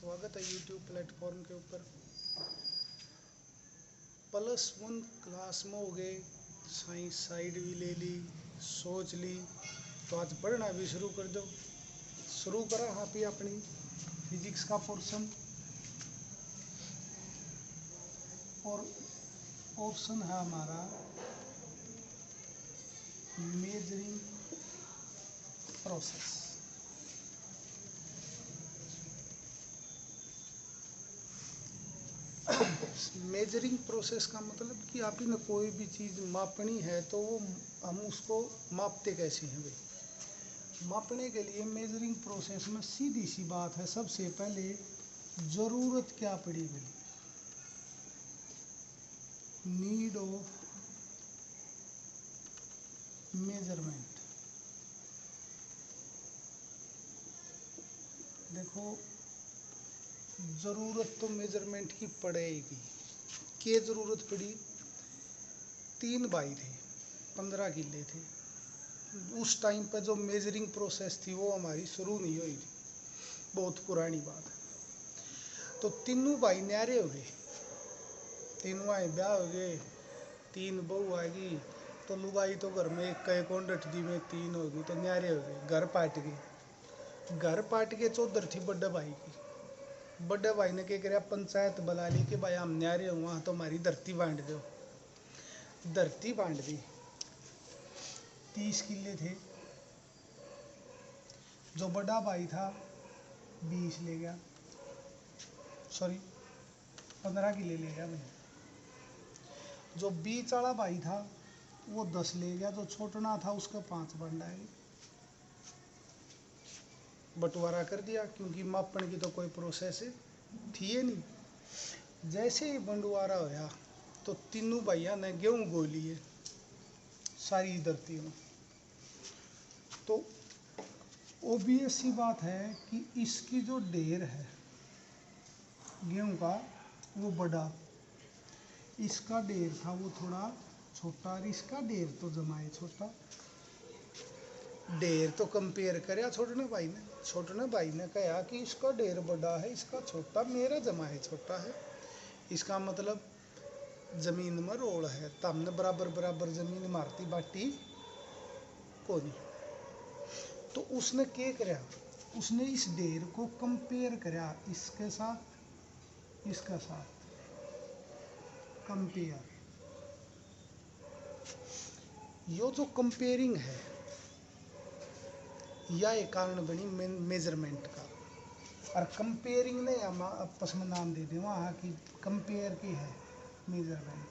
स्वागत है YouTube platform के ऊपर। +1 क्लास में हो गए, साइंस साइड भी ले ली, सोच ली, तो आज पढ़ना भी शुरू कर दो। शुरू करा यहाँ पे अपनी फिजिक्स का पोर्शन, और ऑप्शन है हमारा मेजरिंग प्रोसेस। मेजरिंग प्रोसेस का मतलब कि आप ने कोई भी चीज़ मापनी है तो वो हम उसको मापते कैसे हैं भाई। मापने के लिए मेजरिंग प्रोसेस में सीधी सी बात है, सबसे पहले ज़रूरत क्या पड़ी भाई, नीड ऑफ मेजरमेंट। देखो ज़रूरत तो मेजरमेंट की पड़ेगी। क्या ज़रूरत पड़ी? 3 भाई थे, 15 किले थे। उस टाइम पर जो मेजरिंग प्रोसेस थी वो हमारी शुरू नहीं हुई थी, बहुत पुरानी बात है। तो तीनों भाई न्यारे हो गए, तीनों आए ब्याह हो गए, 3 बहू आएगी, तो लुगाई तो घर में एक कई कोंडट दी में 3 होगी, तो न्यारे हो गए। घर पाट गए, घर पाट के चौधर थी बड़े भाई की। बड़े भाई ने क्या कराया, पंचायत बुला ली कि भाई हम न्यारे हो, वहाँ तो हमारी धरती बांट दो। धरती बांट दी। 30 किले थे, जो बड़ा भाई था 20 ले गया, सॉरी 15 किले ले गया भाई। जो बीच वाला भाई था वो 10 ले गया, जो छोटना था उसका 5 बंडा है। बंटवारा कर दिया, क्योंकि मापन की तो कोई प्रोसेस थी ही नहीं। जैसे ही बंटवारा होया तो तीनों भाइयों ने गेहूं गो लिए सारी धरती में। तो ओबियस सी बात है कि इसकी जो ढेर है गेहूं का वो बड़ा, इसका ढेर था वो थोड़ा छोटा, और इसका ढेर तो जमाए छोटा। ढेर तो कंपेयर करया छोटने भाई ने कहा कि इसका ढेर बड़ा है, इसका छोटा, मेरा जमाए छोटा है। इसका मतलब जमीन में रोल है, तो हमने बराबर बराबर जमीन मारती बाटी को नहीं। तो उसने क्या करया, उसने इस ढेर को कंपेयर करया इसके साथ, इसके साथ कंपेयर। यो जो कंपेयरिंग है यह एक कारण बनी मेजरमेंट का। और कंपेयरिंग ने हम आपस में नाम दे दें वहाँ की कंपेयर की है मेजरमेंट।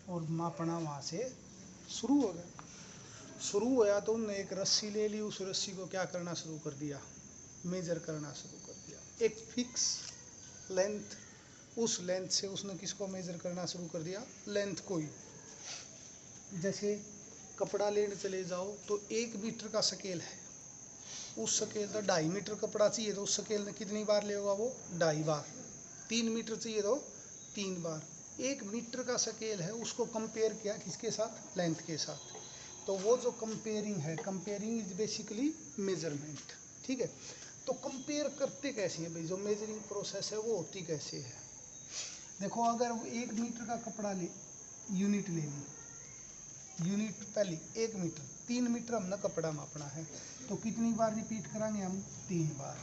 और मापना वहाँ से शुरू हो गया। शुरू होया तो उन्होंने एक रस्सी ले ली, उस रस्सी को क्या करना शुरू कर दिया, मेजर करना शुरू कर दिया। एक फिक्स लेंथ, उस लेंथ से उसने किसको मेजर करना शुरू कर दिया, लेंथ को ही। जैसे कपड़ा लेने चले जाओ तो 1 मीटर का स्केल है, उस स्केल का 2.5 मीटर कपड़ा चाहिए तो उस स्केल ने कितनी बार लेगा, वो 2.5 बार। 3 मीटर चाहिए तो 3 बार। 1 मीटर का स्केल है, उसको कंपेयर किया किसके साथ, लेंथ के साथ। तो वो जो कंपेयरिंग है, कंपेयरिंग इज बेसिकली मेजरमेंट। ठीक है। तो कंपेयर करते कैसे हैं भाई, जो मेजरिंग प्रोसेस है वो होती कैसे है। देखो अगर 1 मीटर का कपड़ा ले, यूनिट ले ली, यूनिट पहली 1 मीटर, 3 मीटर हमने कपड़ा मापना है, तो कितनी बार रिपीट कराएंगे हम, 3 बार।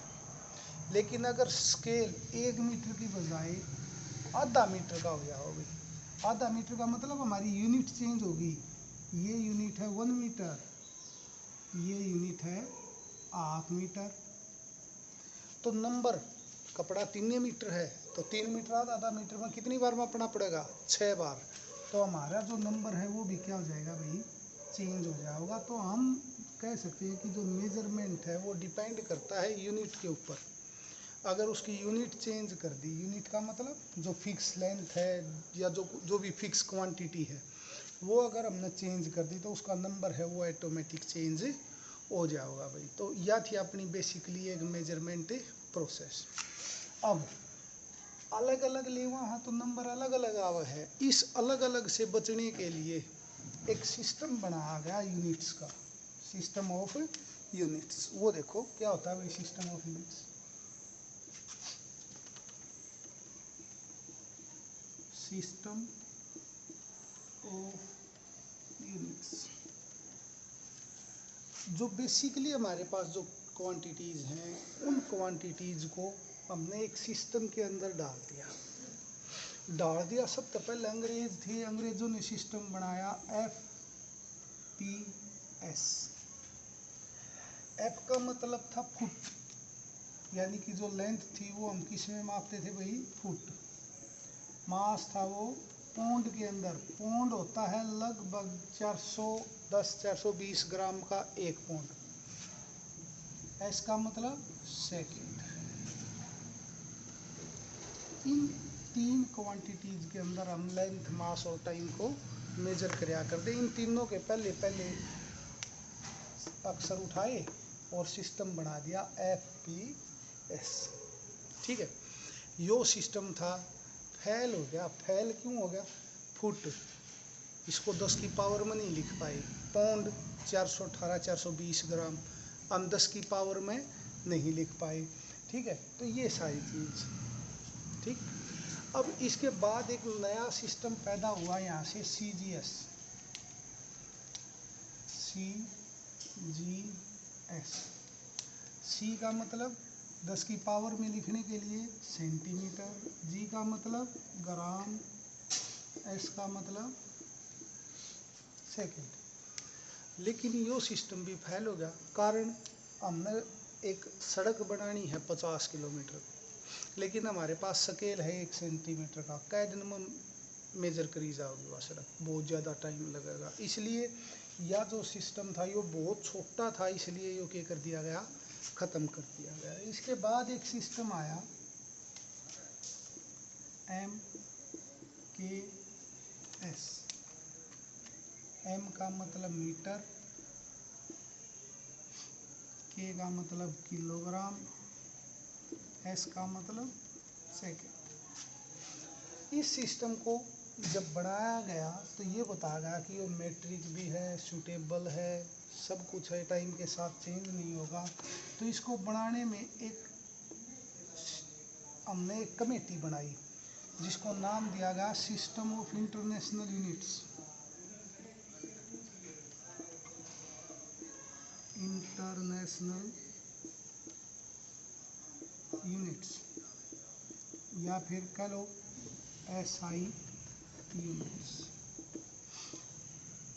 लेकिन अगर स्केल 1 मीटर की बजाय आधा मीटर का हो गया हो गई, आधा मीटर का मतलब हमारी यूनिट चेंज होगी। ये यूनिट है 1 मीटर, ये यूनिट है 1/2 मीटर। तो नंबर, कपड़ा 3 मीटर है तो 3 मीटर आधा मीटर में कितनी बार मापना पड़ेगा, 6 बार। तो हमारा जो नंबर है वो भी क्या हो जाएगा भाई, चेंज हो जाएगा। तो हम कह सकते हैं कि जो मेजरमेंट है वो डिपेंड करता है यूनिट के ऊपर। अगर उसकी यूनिट चेंज कर दी, यूनिट का मतलब जो फिक्स लेंथ है या जो भी फिक्स क्वांटिटी है वो अगर हमने चेंज कर दी तो उसका नंबर है वो ऑटोमेटिक चेंज हो जाएगा भाई। तो यह थी अपनी बेसिकली एक मेजरमेंट प्रोसेस। अब अलग अलग लेवा है तो नंबर अलग अलग आवा है। इस अलग अलग से बचने के लिए एक सिस्टम बनाया गया यूनिट्स का, सिस्टम ऑफ यूनिट्स। वो देखो क्या होता है भाई system of units. System of units जो बेसिकली हमारे पास जो क्वांटिटीज़ हैं उन क्वांटिटीज़ को हमने एक सिस्टम के अंदर डाल दिया। सबसे पहले अंग्रेज थे, अंग्रेज़ों ने सिस्टम बनाया FPS। एफ का मतलब था फुट, यानी कि जो लेंथ थी वो हम किस में मापते थे भाई, फुट। मास था वो पौंड के अंदर, पौंड होता है लगभग 410-420 ग्राम का एक पौंड। एस का मतलब सेकेंड। इन तीन क्वांटिटीज के अंदर हम लेंथ, मास और टाइम को मेजर करया करते। इन तीनों के पहले अक्षर उठाए और सिस्टम बना दिया FPS। ठीक है, यो सिस्टम था, फैल हो गया। फैल क्यों हो गया, फुट, इसको 10 की पावर में नहीं लिख पाए। पौंड 418-420 ग्राम हम 10 की पावर में नहीं लिख पाए। ठीक है, तो ये सारी चीज़ ठीक। अब इसके बाद एक नया सिस्टम पैदा हुआ यहाँ से, CGS। C का मतलब 10 की पावर में लिखने के लिए सेंटीमीटर, G का मतलब ग्राम, S का मतलब सेकंड। लेकिन यो सिस्टम भी फेल हो गया, कारण हमने एक सड़क बनानी है 50 किलोमीटर, लेकिन हमारे पास स्केल है 1 सेंटीमीटर का। कै दिन में मेजर करी जाओगी वह सड़क, बहुत ज़्यादा टाइम लगेगा। इसलिए यह जो सिस्टम था यो बहुत छोटा था, इसलिए यो क्या कर दिया गया, ख़त्म कर दिया गया। इसके बाद एक सिस्टम आया MKS। M का मतलब मीटर, K का मतलब किलोग्राम, S का मतलब सेकेंड। इस सिस्टम को जब बनाया गया तो ये बताया गया कि वो मैट्रिक भी है, सूटेबल है, सब कुछ है, टाइम के साथ चेंज नहीं होगा। तो इसको बनाने में हमने एक कमेटी बनाई जिसको नाम दिया गया system of international units. International units, या फिर कह लो SI यूनिट्स।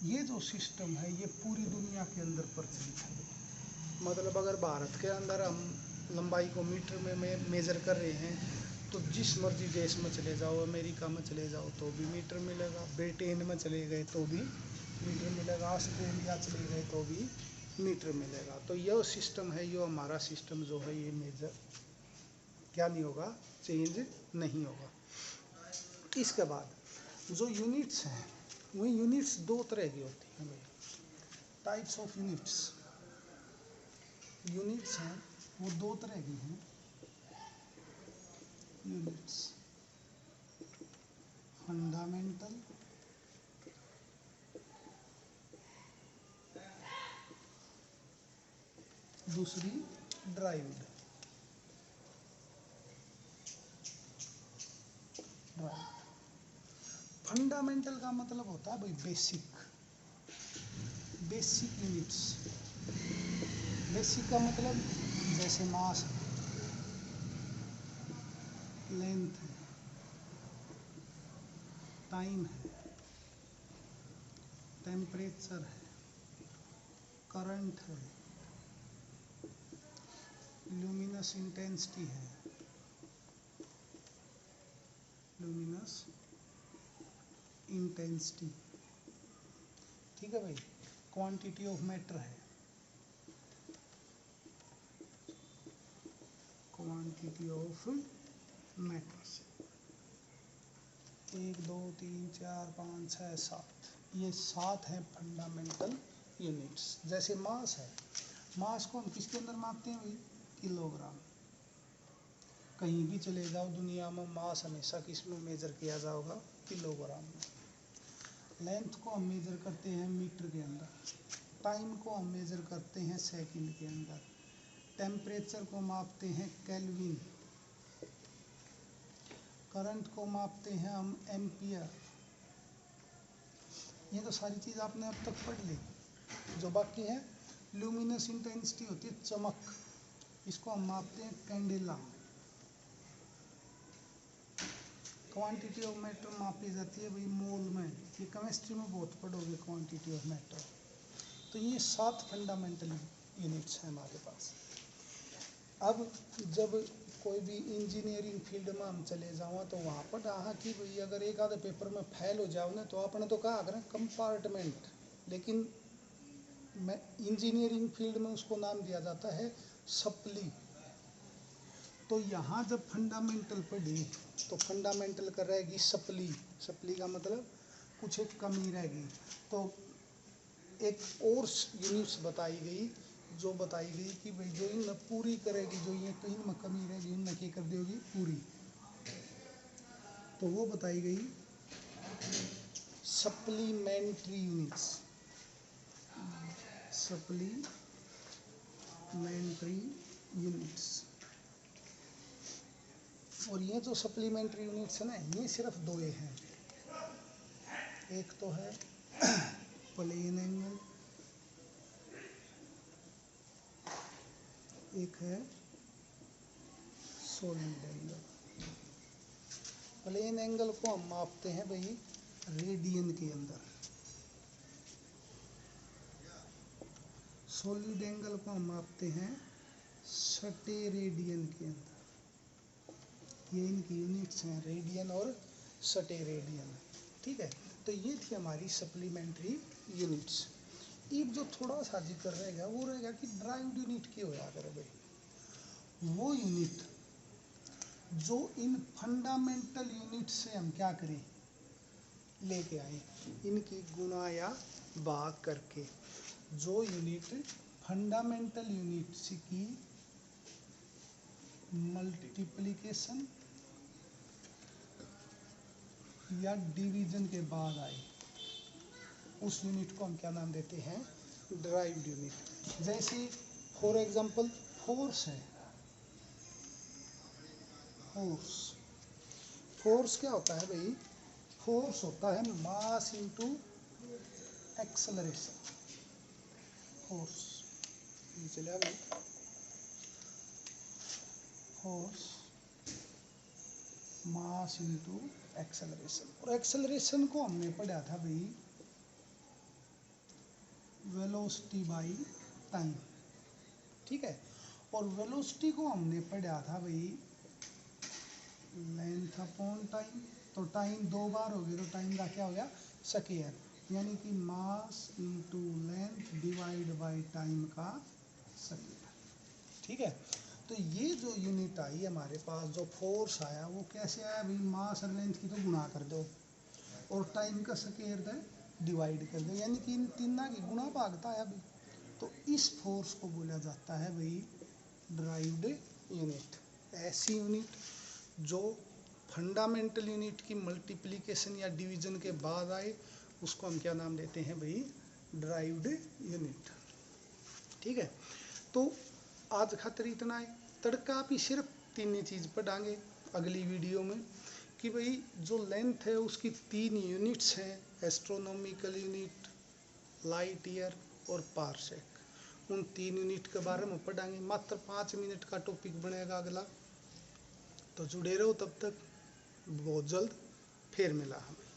ये जो सिस्टम है ये पूरी दुनिया के अंदर प्रचलित है। मतलब अगर भारत के अंदर हम लंबाई को मीटर में मेज़र कर रहे हैं तो जिस मर्जी देश में चले जाओ, अमेरिका में चले जाओ तो भी मीटर मिलेगा, ब्रिटेन में चले गए तो भी मीटर मिलेगा, ऑस्ट्रेलिया चले गए तो भी मीटर मिलेगा। तो यह सिस्टम है, ये हमारा सिस्टम जो है ये मेजर क्या नहीं होगा, चेंज नहीं होगा। इसके बाद जो यूनिट्स हैं वो यूनिट्स दो तरह की होती हैं भाई, टाइप्स ऑफ यूनिट्स। यूनिट्स हैं वो दो तरह की हैं। यूनिट्स फंडामेंटल दूसरी ड्राइव्ड। फंडामेंटल का मतलब होता है भाई बेसिक, बेसिक यूनिट्स। बेसिक का मतलब जैसे मास है, लेंथ है, टाइम है, टेम्परेचर है, करंट है, लुमिनस इंटेंसिटी है, लुमिनस इंटेंसिटी। ठीक है भाई, क्वांटिटी ऑफ मैटर है, क्वांटिटी ऑफ मैटर्स। 1 2 3 4 5 6 7, ये 7 हैं फंडामेंटल यूनिट्स। जैसे मास है, मास को हम किसके अंदर मापते हैं भाई, किलोग्राम। कहीं भी चले जाओ दुनिया में मास हमेशा किस में मेजर किया जाएगा, किलोग्राम में। लेंथ को हम मेजर करते हैं मीटर के अंदर। टाइम को हम मेजर करते हैं सेकंड के अंदर, टेम्परेचर को मापते हैं केल्विन, करंट को मापते हैं हम एम्पियर। ये तो सारी चीज़ आपने अब तक पढ़ ली। जो बाकी है, ल्यूमिनस इंटेंसिटी होती है चमक, इसको हम मापते हैं कैंडेला। क्वांटिटी ऑफ मैटर मापी जाती है भाई मोल में, ये केमिस्ट्री में बहुत पढ़ोगे क्वांटिटी ऑफ मैटर। तो ये 7 फंडामेंटल यूनिट्स हैं हमारे पास। अब जब कोई भी इंजीनियरिंग फील्ड में हम चले जाओ तो वहाँ पर रहा कि भाई अगर एक आधे पेपर में फेल हो जाओ ना तो आपने तो कहा करें कंपार्टमेंट, लेकिन मैं इंजीनियरिंग फील्ड में उसको नाम दिया जाता है सप्ली। तो यहाँ जब फंडामेंटल पढ़ी तो फंडामेंटल कर रहेगी सप्ली, सप्ली का मतलब कुछ एक कमी रहेगी। तो एक और यूनिट्स बताई गई, जो बताई गई कि भाई जो इन पूरी करेगी, जो ये कहीं में कमी रहेगी उनमें क्या कर देगी पूरी। तो वो बताई गई सप्लीमेंट्री यूनिट्स, सप्लीमेंट्री यूनिट्स। और ये जो सप्लीमेंट्री यूनिट्स है ना, ये सिर्फ 2 हैं। एक तो है प्लेन एंगल, एक है सॉलिड एंगल। प्लेन एंगल को हम मापते हैं भाई रेडियन के अंदर, सॉलिड एंगल को हम मापते हैं सटेरेडियन के अंदर। ये इनकी यूनिट्स हैं, रेडियन और सटेरेडियन। ठीक है, तो ये थी हमारी सप्लीमेंट्री यूनिट्स। एक जो थोड़ा सा जिक्र रहेगा वो रहेगा कि ड्राइव्ड यूनिट क्या होया करे भाई। वो यूनिट जो इन फंडामेंटल यूनिट से हम क्या करें लेके आए, इनकी गुणा या भाग करके। जो यूनिट फंडामेंटल यूनिट्स की मल्टीप्लिकेशन या डिवीजन के बाद आए, उस यूनिट को हम क्या नाम देते हैं ड्राइव्ड यूनिट। जैसे फॉर एग्जांपल फोर्स है, फोर्स क्या होता है भाई, फोर्स होता है मास इनटू एक्सेलरेशन। फोर्स चलिए भाई, फोर्स मास इनटू एक्सेलरेशन। और एक्सेलरेशन को हमने पढ़ा था भाई वेलोसिटी बाई टाइम। ठीक है, और वेलोसिटी को हमने पढ़ा था भाई लेंथ अपॉन टाइम। तो टाइम 2 बार हो गया तो टाइम का क्या हो गया स्क्वायर, यानी कि mass into length divide by time का स्क्वायर। ठीक है, तो ये जो यूनिट आई हमारे पास, जो फोर्स आया वो कैसे आया भाई, मास और लेंथ की तो गुणा कर दो और टाइम का स्क्वायर दे डिवाइड कर दो, यानी कि इन तीनों की गुणा भागता है भाई। तो इस फोर्स को बोला जाता है भाई ड्राइव्ड यूनिट। ऐसी यूनिट जो फंडामेंटल यूनिट की मल्टीप्लिकेशन या डिवीजन के बाद आए, उसको हम क्या नाम देते हैं भाई ड्राइव्ड यूनिट। ठीक है, तो आज खातिर इतना है। तड़का भी सिर्फ 3 ही चीज़ पढ़ाएंगे अगली वीडियो में कि भाई जो लेंथ है उसकी 3 यूनिट्स हैं, एस्ट्रोनॉमिकल यूनिट, लाइट ईयर और पारसेक। उन 3 यूनिट के बारे में पढ़ाएंगे। मात्र 5 मिनट का टॉपिक बनेगा अगला, तो जुड़े रहो। तब तक बहुत जल्द फिर मिला हमें।